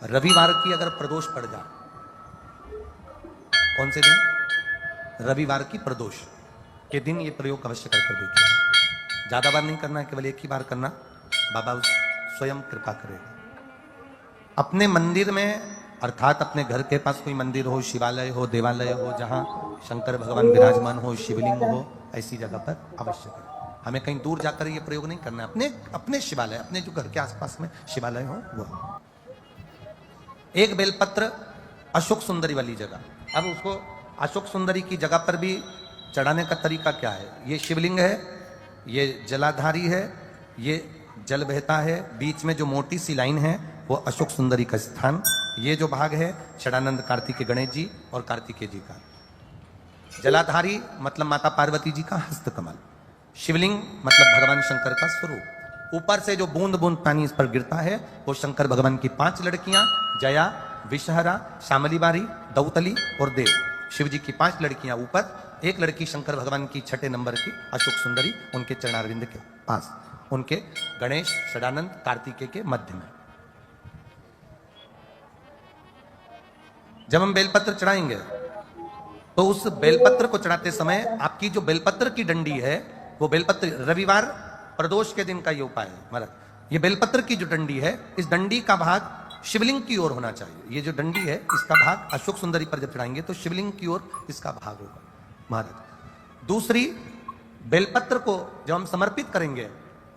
रविवार की अगर प्रदोष पड़ जाए, कौन से दिन? रविवार की प्रदोष के दिन ये प्रयोग अवश्य कर देखिए। ज्यादा बार नहीं करना है, केवल एक ही बार करना, बाबा स्वयं कृपा करेगा। अपने मंदिर में, अर्थात अपने घर के पास कोई मंदिर हो, शिवालय हो, देवालय हो, जहां शंकर भगवान विराजमान हो, शिवलिंग हो, ऐसी जगह पर अवश्य करें। हमें कहीं दूर जाकर ये प्रयोग नहीं करना है, अपने शिवालय, अपने जो घर के आसपास में शिवालय हो वो। एक बेलपत्र अशोक सुंदरी वाली जगह। अब उसको अशोक सुंदरी की जगह पर भी चढ़ाने का तरीका क्या है? ये शिवलिंग है, ये जलाधारी है, ये जल बहता है, बीच में जो मोटी सी लाइन है वो अशोक सुंदरी का स्थान, ये जो भाग है षडानंद कार्तिकेय गणेश जी और कार्तिकेय जी का। जलाधारी मतलब माता पार्वती जी का हस्तकमल, शिवलिंग मतलब भगवान शंकर का स्वरूप। ऊपर से जो बूंद बूंद पानी इस पर गिरता है वो शंकर भगवान की 5 लड़कियां, जया, विषहरा, शामलीबारी, दौतली और देव। शिव जी की 5 लड़कियां ऊपर, एक लड़की शंकर भगवान की 6ठे नंबर की अशोक सुंदरी उनके चरणारविंद के पास, उनके गणेश षडानंद कार्तिकेय के मध्य में। जब हम बेलपत्र चढ़ाएंगे तो उस बेलपत्र को चढ़ाते समय आपकी जो बेलपत्र की डंडी है वो बेलपत्र, रविवार प्रदोष के दिन का ये उपाय है महाराज। ये बेलपत्र की जो डंडी है, इस डंडी का भाग शिवलिंग की ओर होना चाहिए। ये जो डंडी है इसका भाग अशोक सुंदरी पर जब चढ़ाएंगे तो शिवलिंग की ओर इसका भाग होगा महाराज। दूसरी, बेलपत्र को जब हम समर्पित करेंगे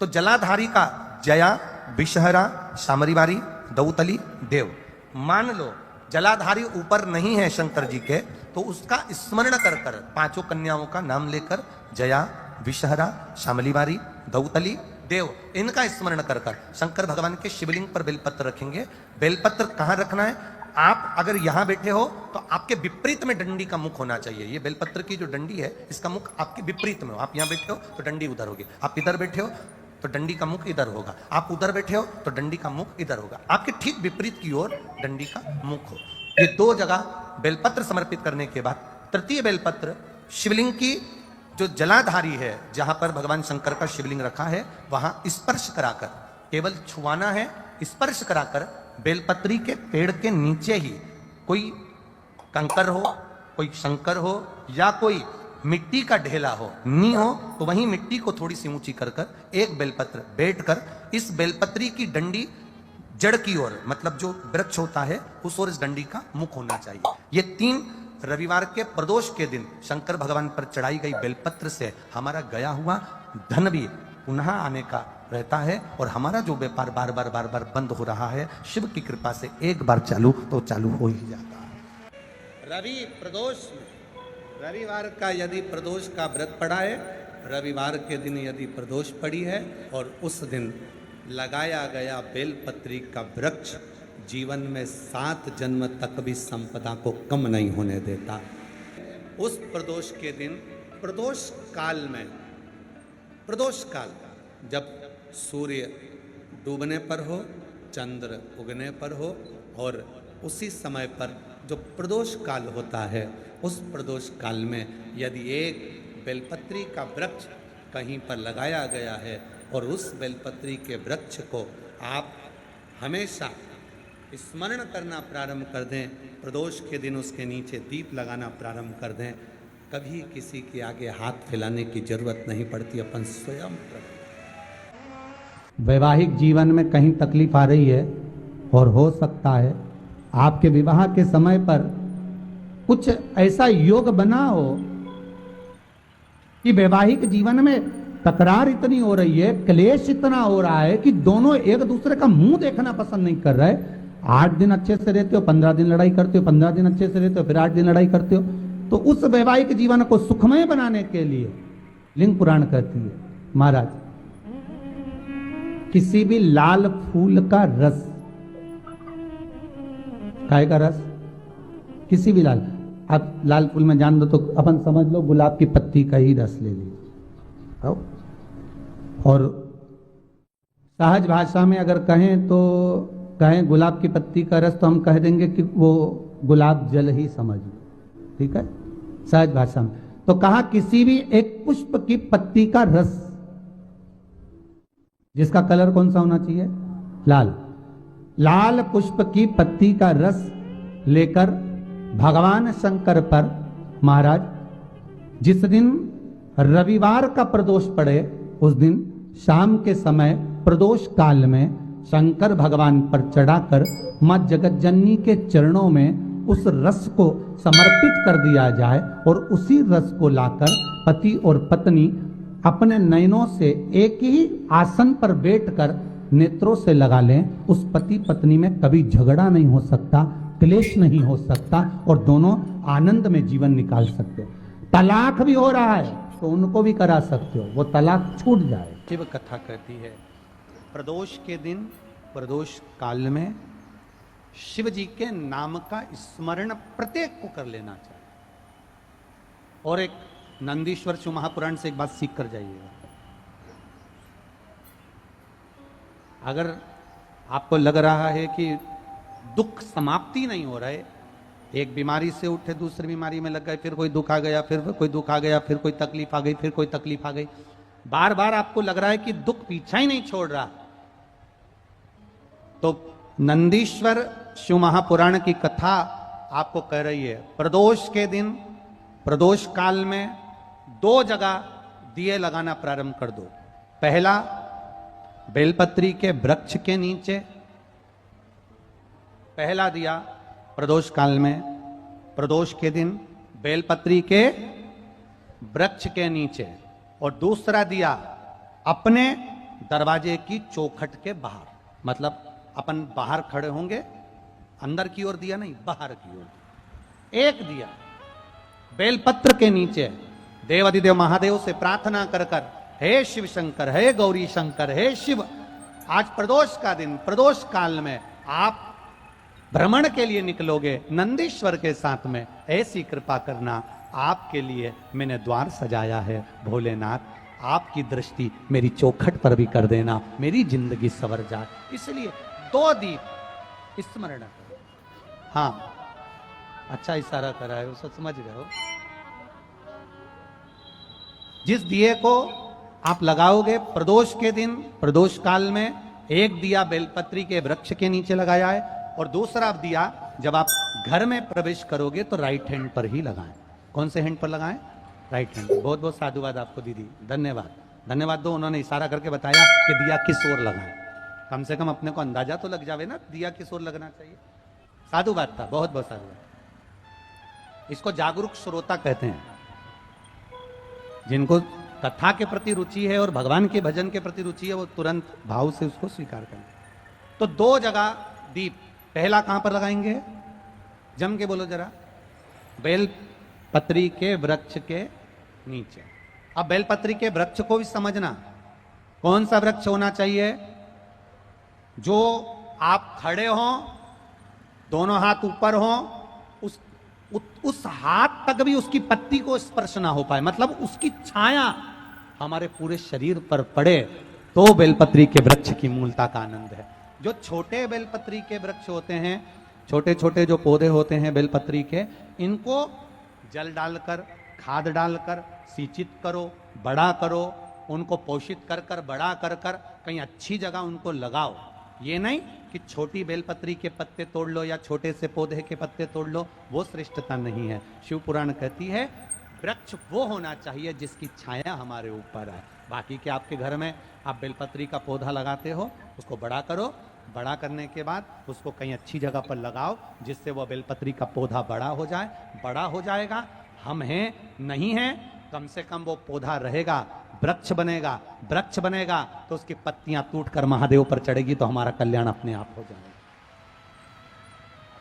तो जलाधारी का जया, विषहरा, शामरीबारी, दौतली, देव, मान लो जलाधारी ऊपर नहीं है शंकर जी के, तो उसका स्मरण कर कर 5 कन्याओं का नाम लेकर जया, विषहरा, शामलीबारी, दौतली, देव, इनका स्मरण कर कर शंकर भगवान के शिवलिंग पर बेलपत्र रखेंगे। बेलपत्र कहां रखना है? आप अगर यहां बैठे हो तो आपके विपरीत में डंडी का मुख होना चाहिए। ये बेलपत्र की जो डंडी है इसका मुख आपके विपरीत में हो। आप यहां बैठे हो तो डंडी उधर होगी, आप इधर बैठे हो तो डंडी का मुख इधर होगा, आप उधर बैठे हो तो डंडी का मुख इधर होगा। आपके ठीक विपरीत की ओर डंडी का मुख हो। ये 2 जगह बेलपत्र समर्पित करने के बाद तृतीय बेलपत्र शिवलिंग की जो जलाधारी है, जहां पर भगवान शंकर का शिवलिंग रखा है, वहां स्पर्श कराकर, केवल छुआना है, स्पर्श कराकर बेलपत्री के पेड़ के नीचे ही कोई कंकर हो, कोई शंकर हो या कोई मिट्टी का ढेला हो, नी हो, तो वहीं मिट्टी को थोड़ी सी ऊंची कर कर एक बेलपत्र बैठकर इस बेलपत्री की डंडी जड़ की ओर, मतलब जो वृक्ष होता है उस ओर इस डंडी का मुख होना चाहिए। ये 3 रविवार के प्रदोष के दिन शंकर भगवान पर चढ़ाई गई बेलपत्र से हमारा गया हुआ धन भी पुनः आने का रहता है और हमारा जो व्यापार बार बार बंद हो रहा है, शिव की कृपा से एक बार चालू तो चालू हो ही जाता है। रवि प्रदोष में, रविवार का यदि प्रदोष का व्रत पड़ा है, रविवार के दिन यदि प्रदोष पड़ी है और उस दिन लगाया गया बेलपत्री का वृक्ष जीवन में 7 जन्म तक भी संपदा को कम नहीं होने देता। उस प्रदोष के दिन, प्रदोष काल में, प्रदोष काल जब सूर्य डूबने पर हो, चंद्र उगने पर हो और उसी समय पर जो प्रदोष काल होता है, उस प्रदोष काल में यदि एक बेलपत्री का वृक्ष कहीं पर लगाया गया है और उस बेलपत्री के वृक्ष को आप हमेशा स्मरण करना प्रारंभ कर दें, प्रदोष के दिन उसके नीचे दीप लगाना प्रारंभ कर दें, कभी किसी के आगे हाथ फैलाने की जरूरत नहीं पड़ती, अपन स्वयं। वैवाहिक जीवन में कहीं तकलीफ आ रही है और हो सकता है आपके विवाह के समय पर कुछ ऐसा योग बना हो कि वैवाहिक जीवन में तकरार इतनी हो रही है, क्लेश इतना हो रहा है कि दोनों एक दूसरे का मुंह देखना पसंद नहीं कर रहे। 8 दिन अच्छे से रहते हो, 15 दिन लड़ाई करते हो, 15 दिन अच्छे से रहते हो, फिर 8 दिन लड़ाई करते हो। तो उस वैवाहिक जीवन को सुखमय बनाने के लिए लिंग पुराण कहती है महाराज, किसी भी लाल फूल का रस, काय का रस, किसी भी लाल, आप लाल फूल में जान दो तो अपन समझ लो गुलाब की पत्ती का ही रस ले लीजिए। और सहज भाषा में अगर कहें तो कहें गुलाब की पत्ती का रस, तो हम कह देंगे कि वो गुलाब जल ही समझ लो, ठीक है, सहज भाषा में। तो कहा किसी भी एक पुष्प की पत्ती का रस, जिसका कलर कौन सा होना चाहिए? लाल। लाल पुष्प की पत्ती का रस लेकर भगवान शंकर पर महाराज जिस दिन रविवार का प्रदोष पड़े उस दिन शाम के समय प्रदोष काल में शंकर भगवान पर चढ़ाकर मां जगतजननी के चरणों में उस रस को समर्पित कर दिया जाए और उसी रस को लाकर पति और पत्नी अपने नयनों से एक ही आसन पर बैठकर नेत्रों से लगा लें। उस पति पत्नी में कभी झगड़ा नहीं हो सकता, क्लेश नहीं हो सकता और दोनों आनंद में जीवन निकाल सकते। तलाक भी हो रहा है तो उनको भी करा सकते हो, वो तलाक छूट जाए। शिव कथा कहती है प्रदोष के दिन प्रदोष काल में शिव जी के नाम का स्मरण प्रत्येक को कर लेना चाहिए। और एक नंदीश्वर शिव महापुराण से एक बात सीख कर जाइएगा। अगर आपको लग रहा है कि दुख समाप्ति नहीं हो रहा है, एक बीमारी से उठे दूसरी बीमारी में लग गए, फिर कोई दुख आ गया, फिर कोई दुख आ गया, फिर कोई तकलीफ आ गई, फिर कोई तकलीफ आ गई, बार बार आपको लग रहा है कि दुख पीछा ही नहीं छोड़ रहा, तो नंदीश्वर शिव महापुराण की कथा आपको कह रही है प्रदोष के दिन प्रदोष काल में 2 जगह दिए लगाना प्रारंभ कर दो। पहला बेलपत्री के वृक्ष के नीचे, पहला दिया प्रदोष काल में प्रदोष के दिन बेलपत्री के वृक्ष के नीचे, और दूसरा दिया अपने दरवाजे की चौखट के बाहर। मतलब अपन बाहर खड़े होंगे, अंदर की ओर दिया नहीं, बाहर की ओर एक दिया बेलपत्र के नीचे देवाधिदेव महादेव से प्रार्थना कर कर, हे शिव शंकर, हे गौरी शंकर, हे शिव, आज प्रदोष का दिन प्रदोष काल में आप भ्रमण के लिए निकलोगे नंदीश्वर के साथ में, ऐसी कृपा करना, आपके लिए मैंने द्वार सजाया है भोलेनाथ, आपकी दृष्टि मेरी चौखट पर भी कर देना, मेरी जिंदगी सवर जाए। इसलिए 2 दीप स्मरण करो। हाँ, अच्छा इशारा करा है, उसे समझ गए हो। जिस दिए को आप लगाओगे प्रदोष के दिन प्रदोष काल में, एक दिया बेलपत्री के वृक्ष के नीचे लगाया है और दूसरा दिया जब आप घर में प्रवेश करोगे तो राइट हैंड पर ही लगाएं। कौन से हैंड पर लगाएं? Right hand. बहुत बहुत साधुवाद आपको दीदी, धन्यवाद, धन्यवाद दो। उन्होंने इशारा करके बताया कि दिया किस ओर लगाएं, कम से कम अपने को अंदाजा तो लग जावे ना दिया किस ओर लगना चाहिए। साधुवाद था, बहुत बहुत साधुवाद। इसको जागरूक श्रोता कहते हैं, जिनको कथा के प्रति रुचि है और भगवान के भजन के प्रति रुचि है, वो तुरंत भाव से उसको स्वीकार करें। तो 2 जगह दीप, पहला कहां पर लगाएंगे? जम के बोलो जरा। बेल पत्री के वृक्ष के नीचे। अब बेलपत्री के वृक्ष को भी समझना, कौन सा वृक्ष होना चाहिए? जो आप खड़े हो, दोनों हाथ ऊपर हो, उस हाथ तक भी उसकी पत्ती को स्पर्श ना हो पाए, मतलब उसकी छाया हमारे पूरे शरीर पर पड़े, तो बेलपत्री के वृक्ष की मूलता का आनंद है। जो छोटे बेलपत्री के वृक्ष होते हैं, छोटे छोटे जो पौधे होते हैं बेलपत्री के, इनको जल डालकर, खाद डालकर सिंचित करो, बड़ा करो, उनको पोषित कर कर बड़ा कर कर कहीं अच्छी जगह उनको लगाओ। ये नहीं कि छोटी बेलपत्री के पत्ते तोड़ लो या छोटे से पौधे के पत्ते तोड़ लो, वो श्रेष्ठता नहीं है। शिव पुराण कहती है वृक्ष वो होना चाहिए जिसकी छाया हमारे ऊपर है। बाकी के आपके घर में आप बेलपत्री का पौधा लगाते हो, उसको बड़ा करो, बड़ा करने के बाद उसको कहीं अच्छी जगह पर लगाओ जिससे वो बेलपत्री का पौधा बड़ा हो जाए। बड़ा हो जाएगा, हम हैं नहीं हैं, कम से कम वो पौधा रहेगा, वृक्ष बनेगा। वृक्ष बनेगा तो उसकी पत्तियां टूटकर महादेव पर चढ़ेगी, तो हमारा कल्याण अपने आप हो जाएगा।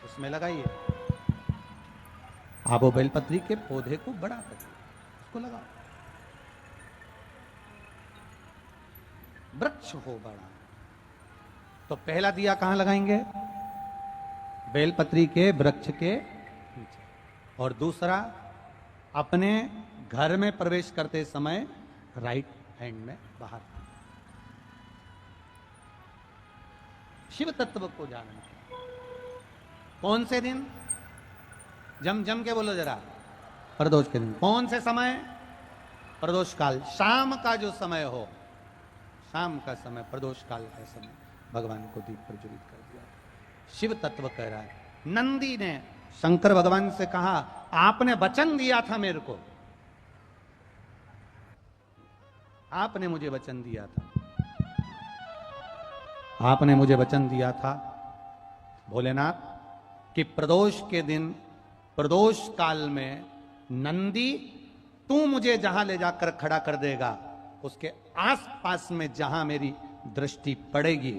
उसमें लगाइए, आप वो बेलपत्री के पौधे को बड़ा करिए, उसको लगाओ, वृक्ष हो बड़ा। तो पहला दिया कहां लगाएंगे? बेलपत्री के वृक्ष के नीचे, और दूसरा अपने घर में प्रवेश करते समय राइट हैंड में बाहर। शिव तत्व को जानना। कौन से दिन? जम के बोलो जरा। प्रदोष के दिन। कौन से समय? प्रदोष काल, शाम का जो समय हो, शाम का समय, प्रदोष काल का समय, भगवान को दीप प्रज्वलित कर दिया। शिव तत्व कह रहा है। नंदी ने शंकर भगवान से कहा, आपने वचन दिया था मेरे को, आपने मुझे वचन दिया था, आपने मुझे वचन दिया था भोलेनाथ कि प्रदोष के दिन, प्रदोष काल में नंदी तू मुझे जहां ले जाकर खड़ा कर देगा, उसके आसपास में जहां मेरी दृष्टि पड़ेगी,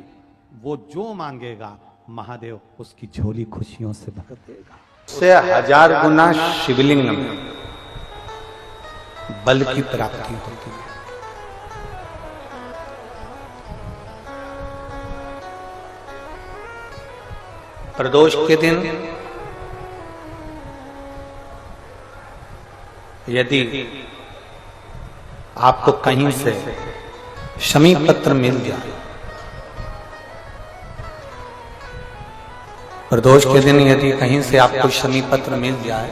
वो जो मांगेगा महादेव उसकी झोली खुशियों से भर देगा। से 1000 गुना शिवलिंग में बल की प्राप्ति होती है। प्रदोष के दिन यदि आपको कहीं से शमी पत्र मिल जाए, प्रदोष के दिन यदि कहीं से आपको शमी पत्र मिल जाए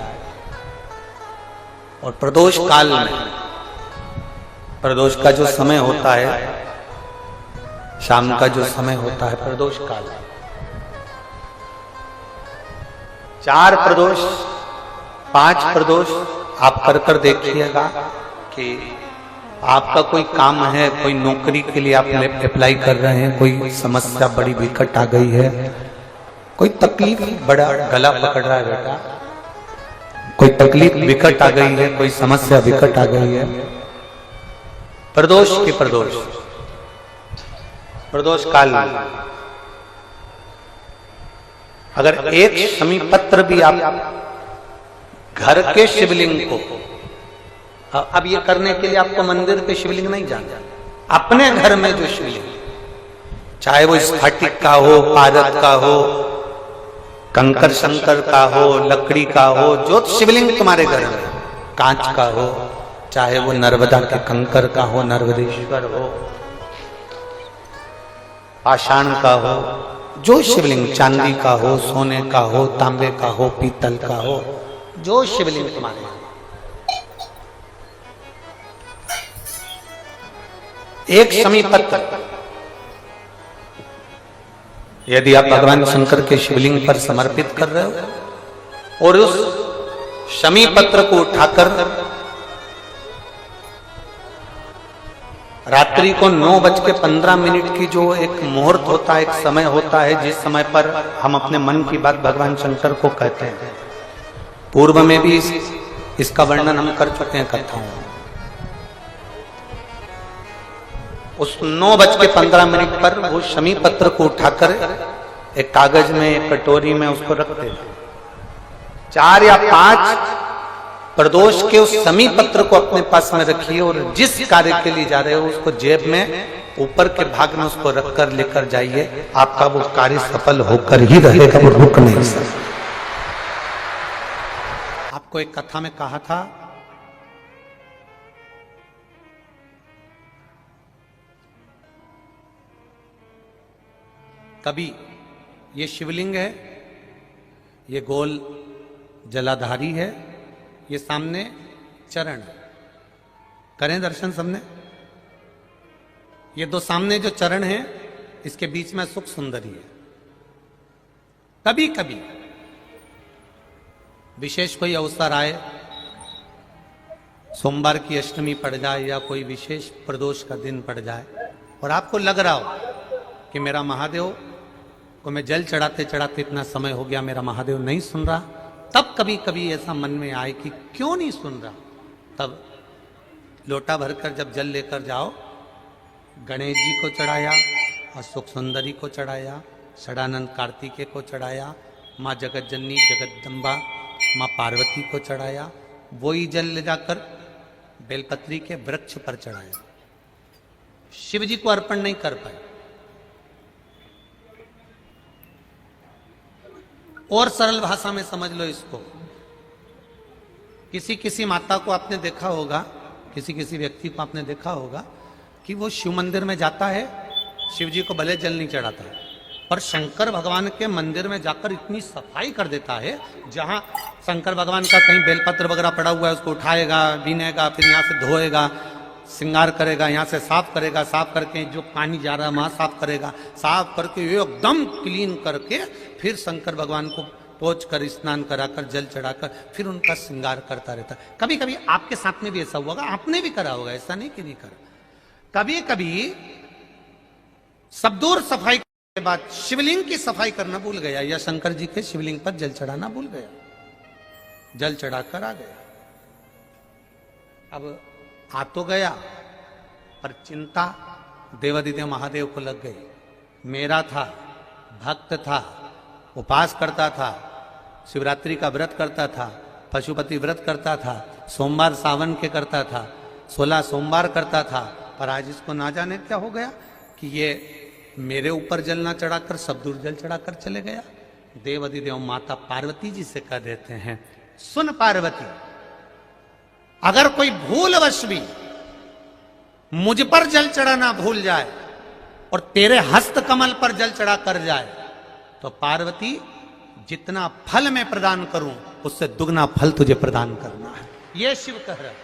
और प्रदोष काल में, प्रदोष का जो समय होता है, शाम का जो समय होता है प्रदोष काल, 4 प्रदोष 5 प्रदोष आप कर देखिएगा कि आपका कोई काम है, कोई नौकरी के लिए आप अप्लाई कर रहे हैं, कोई समस्या बड़ी विकट आ गई है, कोई तकलीफ, बड़ा गला पकड़ रहा है बेटा, कोई तकलीफ विकट आ गई है, कोई समस्या विकट आ गई है, प्रदोष के प्रदोष काल में अगर एक शमी पत्र भी आप घर के शिवलिंग को, अब ये करने के लिए आपको मंदिर पे शिवलिंग नहीं जाना, अपने घर में जो शिवलिंग, चाहे वो स्फटिक का हो, पारद का हो, कंकर शंकर का हो, लकड़ी का हो, जो शिवलिंग तुम्हारे घर में, कांच का हो, चाहे वो नर्मदा के कंकर का हो, नर्मदेश्वर हो, पाषाण का हो, जो शिवलिंग चांदी का हो, सोने का हो, तांबे का हो, पीतल का हो, जो शिवलिंग तुम्हारे, एक शमी पत्र यदि आप भगवान शंकर के शिवलिंग पर समर्पित कर रहे हो और उस शमी पत्र को उठाकर रात्रि को 9:15 की जो एक मुहूर्त होता है, एक समय होता है, जिस समय पर हम अपने मन की बात भगवान शंकर को कहते हैं, पूर्व में भी इसका वर्णन हम कर चुके हैं कथाओं में। उस 9:15 पर वो शमी पत्र को उठाकर एक कागज में, एक कटोरी में उसको रख देना। 4 या 5 प्रदोष के उस शमी पत्र को अपने पास में रखिए और जिस कार्य के लिए जा रहे हो उसको जेब में ऊपर के भाग में उसको रखकर लेकर जाइए, आपका वो कार्य सफल होकर ही रहेगा, वो रुक नहीं सकता। आपको एक कथा में कहा था, कभी ये शिवलिंग है, ये गोल जलाधारी है, ये सामने चरण, करें दर्शन सबने, ये 2 सामने जो चरण है, इसके बीच में सुख सुंदरी है। कभी कभी विशेष कोई अवसर आए, सोमवार की अष्टमी पड़ जाए या कोई विशेष प्रदोष का दिन पड़ जाए और आपको लग रहा हो कि मेरा महादेव को मैं जल चढ़ाते चढ़ाते इतना समय हो गया, मेरा महादेव नहीं सुन रहा, तब कभी कभी ऐसा मन में आए कि क्यों नहीं सुन रहा, तब लोटा भरकर जब जल लेकर जाओ, गणेश जी को चढ़ाया, अशोक सुंदरी को चढ़ाया, षडानंद कार्तिकेय को चढ़ाया, माँ जगत जननी जगदम्बा माँ पार्वती को चढ़ाया, वही जल ले जाकर बेलपत्री के वृक्ष पर चढ़ाया, शिव जी को अर्पण नहीं कर पाए। और सरल भाषा में समझ लो इसको, किसी किसी माता को आपने देखा होगा, किसी किसी व्यक्ति को आपने देखा होगा कि वो शिव मंदिर में जाता है, शिव जी को भले जल नहीं चढ़ाता है, पर शंकर भगवान के मंदिर में जाकर इतनी सफाई कर देता है, जहां शंकर भगवान का कहीं बेलपत्र वगैरह पड़ा हुआ है उसको उठाएगा, बीनेगा, फिर यहाँ से धोएगा, श्रृंगार करेगा, यहाँ से साफ करेगा, साफ करके जो पानी जा रहा है वहां साफ करेगा, साफ करके एकदम क्लीन करके फिर शंकर भगवान को पोंछ कर स्नान कराकर जल चढ़ाकर फिर उनका श्रृंगार करता रहता। कभी कभी आपके साथ में भी ऐसा हुआ होगा, आपने भी करा होगा, ऐसा नहीं कि नहीं करा। कभी कभी सब दूर सफाई के बाद शिवलिंग की सफाई करना भूल गया या शंकर जी के शिवलिंग पर जल चढ़ाना भूल गया, जल चढ़ाकर आ गया। अब आ तो गया पर चिंता देवादिदेव महादेव को लग गई। मेरा था, भक्त था, उपास करता था, शिवरात्रि का व्रत करता था, पशुपति व्रत करता था, सोमवार सावन के करता था, 16 सोमवार करता था, पर आज इसको ना जाने क्या हो गया कि ये मेरे ऊपर जल ना चढ़ाकर सब दूर जल चढ़ाकर चले गया। देवादिदेव माता पार्वती जी से कह देते हैं, सुन पार्वती, अगर कोई भूलवश भी मुझ पर जल चढ़ाना भूल जाए और तेरे हस्त कमल पर जल चढ़ा कर जाए तो पार्वती जितना फल मैं प्रदान करूं उससे दुगना फल तुझे प्रदान करना है। यह शिव कह रहा है।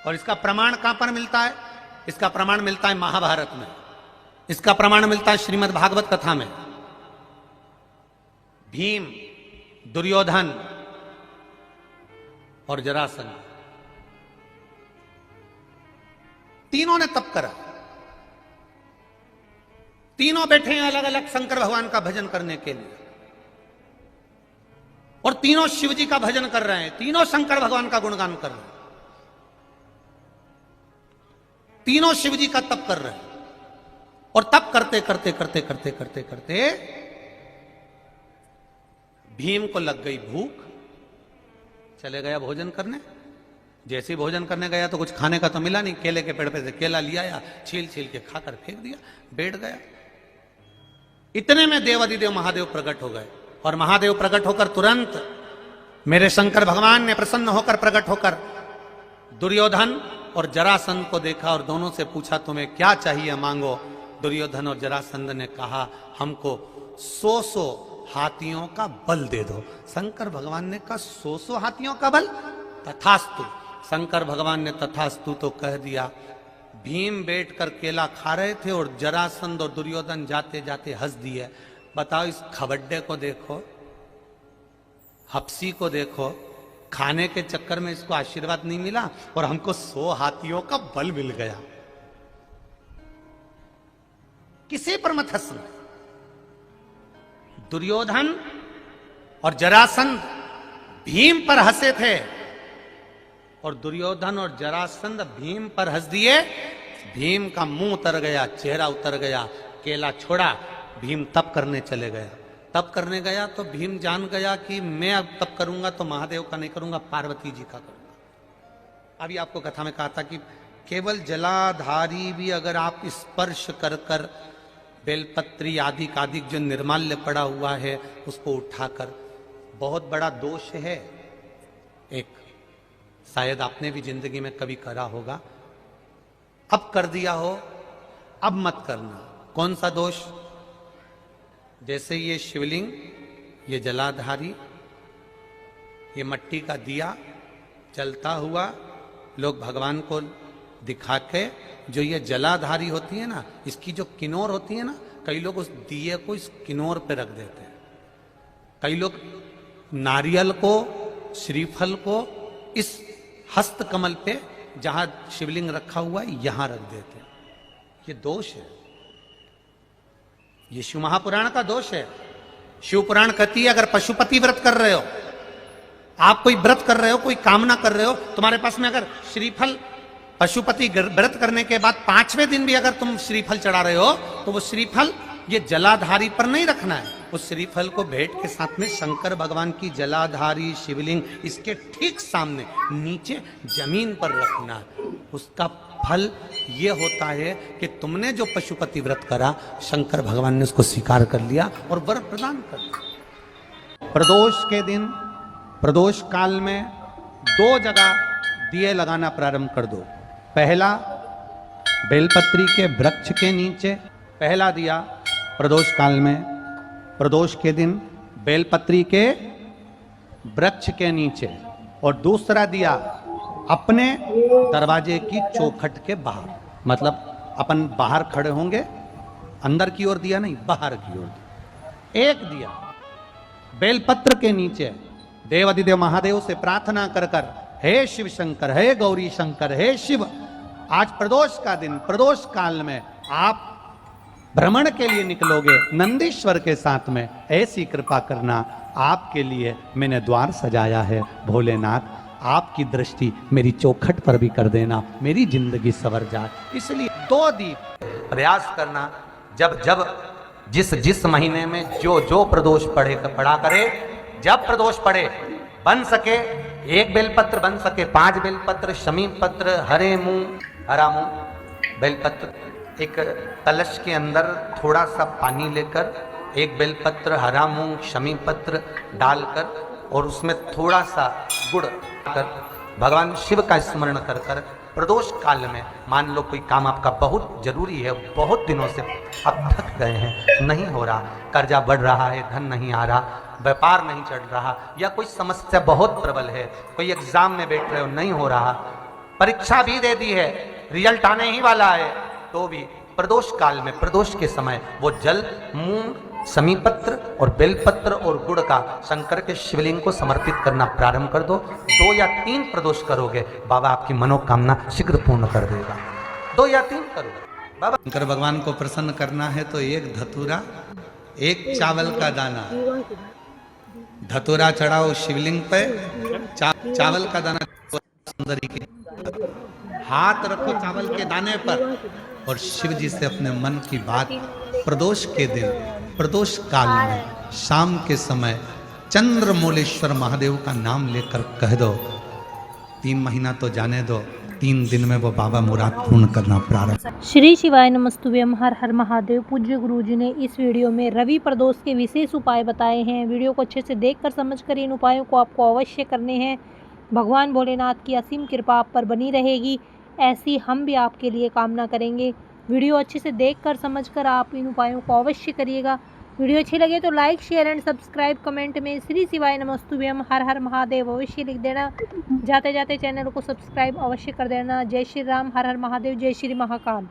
और इसका प्रमाण कहां पर मिलता है? इसका प्रमाण मिलता है महाभारत में, इसका प्रमाण मिलता है श्रीमद् भागवत कथा में। भीम, दुर्योधन और जरासंध तीनों ने तप करा, तीनों बैठे हैं अलग अलग शंकर भगवान का भजन करने के लिए और तीनों शिव जी का भजन कर रहे हैं, तीनों शंकर भगवान का गुणगान कर रहे हैं, तीनों शिव जी का तप कर रहे हैं। और तप करते करते करते करते करते करते भीम को लग गई भूख, चले गया भोजन करने। जैसे ही भोजन करने गया तो कुछ खाने का तो मिला नहीं, केले के पेड़ पे से केला लिया या छील छील के खाकर फेंक दिया, बैठ गया। इतने में देवादिदेव महादेव प्रकट हो गए और महादेव प्रकट होकर तुरंत मेरे शंकर भगवान ने प्रसन्न होकर प्रकट होकर दुर्योधन और जरासंध को देखा और दोनों से पूछा, तुम्हें क्या चाहिए मांगो। दुर्योधन और जरासंध ने कहा, हमको 100 हाथियों का बल दे दो। शंकर भगवान ने कहा, 100 हाथियों का बल? तथास्तु। शंकर भगवान ने तथास्तु तो कह दिया। भीम बैठकर केला खा रहे थे और जरासंध और दुर्योधन जाते जाते हंस दिए। बताओ, इस खबड्डे को देखो, हप्सी को देखो, खाने के चक्कर में इसको आशीर्वाद नहीं मिला और हमको 100 हाथियों का बल मिल गया। किसी पर मत हंसना। दुर्योधन और जरासंध भीम पर हंसे थे और दुर्योधन और जरासंध भीम पर हंस दिए। भीम का मुंह उतर गया, चेहरा उतर गया, केला छोड़ा, भीम तप करने चले गया। तप करने गया तो भीम जान गया कि मैं अब तप करूंगा तो महादेव का नहीं करूंगा, पार्वती जी का करूंगा। अभी आपको कथा में कहा था कि केवल जलाधारी भी अगर आप स्पर्श कर कर बेलपत्री आदि कादिक जो निर्माल्य पड़ा हुआ है उसको उठाकर, बहुत बड़ा दोष है एक, शायद आपने भी जिंदगी में कभी करा होगा, अब कर दिया हो, अब मत करना। कौन सा दोष? जैसे ये शिवलिंग, ये जलाधारी, ये मट्टी का दिया जलता हुआ लोग भगवान को दिखा के, जो ये जलाधारी होती है ना, इसकी जो किनोर होती है ना, कई लोग उस दिए को इस किनोर पे रख देते हैं। कई लोग नारियल को, श्रीफल को इस हस्त कमल पे जहां शिवलिंग रखा हुआ है यहां रख देते हैं। ये दोष है, ये शिव महापुराण का दोष है। शिव पुराण कहती है, अगर पशुपति व्रत कर रहे हो, आप कोई व्रत कर रहे हो, कोई कामना कर रहे हो, तुम्हारे पास में अगर श्रीफल, पशुपति व्रत करने के बाद 5वें दिन भी अगर तुम श्रीफल चढ़ा रहे हो तो वो श्रीफल ये जलाधारी पर नहीं रखना है, उस श्रीफल को भेंट के साथ में शंकर भगवान की जलाधारी शिवलिंग इसके ठीक सामने नीचे जमीन पर रखना है। उसका फल ये होता है कि तुमने जो पशुपति व्रत करा, शंकर भगवान ने उसको स्वीकार कर लिया और वर प्रदान कर दिया। प्रदोष के दिन, प्रदोष काल में 2 जगह दिए लगाना प्रारंभ कर दो। पहला बेलपत्री के वृक्ष के नीचे, पहला दिया प्रदोष काल में, प्रदोष के दिन बेलपत्री के वृक्ष के नीचे, और दूसरा दिया अपने दरवाजे की चौखट के बाहर, मतलब अपन बाहर खड़े होंगे, अंदर की ओर दिया नहीं, बाहर की ओर दिया। एक दिया बेलपत्र के नीचे देवाधिदेव महादेव से प्रार्थना कर कर, हे शिव शंकर, हे गौरी शंकर, हे शिव, आज प्रदोष का दिन, प्रदोष काल में आप भ्रमण के लिए निकलोगे नंदीश्वर के साथ में, ऐसी कृपा करना, आपके लिए मैंने द्वार सजाया है भोलेनाथ, आपकी दृष्टि मेरी चौखट पर भी कर देना, मेरी जिंदगी संवर जाए। इसलिए 2 दीप प्रयास करना, जब जब जिस महीने में जो प्रदोष पड़ा करे, जब प्रदोष पड़े, बन सके 1 बेलपत्र, बन सके 5 बेलपत्र, शमी पत्र, हरा मूंग बेलपत्र, एक कलश के अंदर थोड़ा सा पानी लेकर 1 बेलपत्र, हरा मूंग, शमी पत्र डालकर और उसमें थोड़ा सा गुड़ कर भगवान शिव का स्मरण कर कर प्रदोष काल में, मान लो कोई काम आपका बहुत जरूरी है, बहुत दिनों से अब थक गए हैं, नहीं हो रहा, कर्जा बढ़ रहा है, धन नहीं आ रहा, व्यापार नहीं चढ़ रहा, या कोई समस्या बहुत प्रबल है, कोई एग्जाम में बैठ रहे हो नहीं हो रहा, परीक्षा भी दे दी है, रिजल्ट आने ही वाला है, तो भी प्रदोष काल में, प्रदोष के समय वो जल, मूंग, समीपत्र और बेलपत्र और गुड़ का शंकर के शिवलिंग को समर्पित करना प्रारंभ कर दो। 2 या 3 प्रदोष करोगे, बाबा आपकी मनोकामना शीघ्र पूर्ण कर देगा। 2 या 3 करो। बाबा शंकर भगवान को प्रसन्न करना है तो 1 धतूरा, 1 चावल का दाना, धतूरा चढ़ाओ शिवलिंग पे, चावल का दाना सुंदरी के हाथ रखो चावल के दाने पर, और शिव जी से अपने मन की बात प्रदोष के दिन, प्रदोष काल में, शाम के समय चंद्रमौलेश्वर महादेव का नाम लेकर कह दो, 3 महीना तो जाने दो, 3 दिन में वो बाबा मुराद पूर्ण करना प्रारंभ। श्री शिवाय नमस्तुभ्यम, हर हर महादेव। पूज्य गुरुजी ने इस वीडियो में रवि प्रदोष के विशेष उपाय बताए हैं। वीडियो को अच्छे से देखकर समझकर इन उपायों को आपको अवश्य करने हैं। भगवान भोलेनाथ की असीम कृपा आप पर बनी रहेगी, ऐसी हम भी आपके लिए कामना करेंगे। वीडियो अच्छे से देखकर समझकर आप इन उपायों को अवश्य करिएगा। वीडियो अच्छी लगे तो like, share and subscribe, comment में श्री शिवाय नमस्तुभ्यम, हर हर महादेव अवश्य लिख देना। जाते जाते चैनल को सब्सक्राइब अवश्य कर देना। जय श्री राम, हर हर महादेव, जय श्री महाकाल।